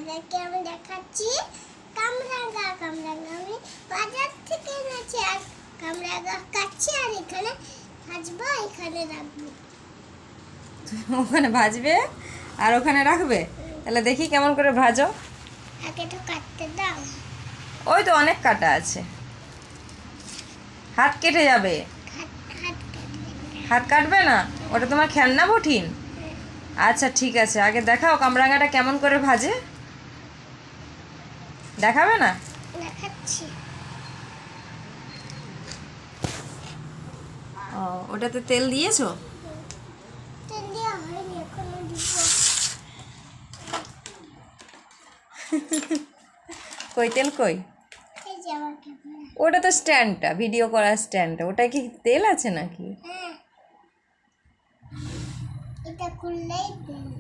আপনাদেরকে আমি দেখাচ্ছি কামরাঙা। কামরাঙা আমি বাজার থেকে এনেছি, আর কামরাঙা কাটছি, আর এখানে ভাজবো, এখানে রাখবো। ওখানে ভাজবে আর ওখানে রাখবে? তাহলে দেখি কেমন করে ভাজো। আগে তো কাটতে দাও। ওই তো অনেক কাটা আছে, হাত কেটে যাবে। হাত কাটবে। হাত কাটবে না? ওটা তোমার খেলনা বঠিন। আচ্ছা ঠিক আছে, আগে দেখাও কামরাঙাটা কেমন করে ভাজে, দেখাবে না? দেখাচ্ছি। ও, ওটাতে তেল দিয়েছো? তেল দেওয়া হয়নি, এখনো দিব। কই তেল কই? এই যে আমার ক্যামেরা। ওটা তো স্ট্যান্ডটা, ভিডিও করার স্ট্যান্ডটা, ওটা কি তেল আছে নাকি? হ্যাঁ, এটা খুললেই তেল।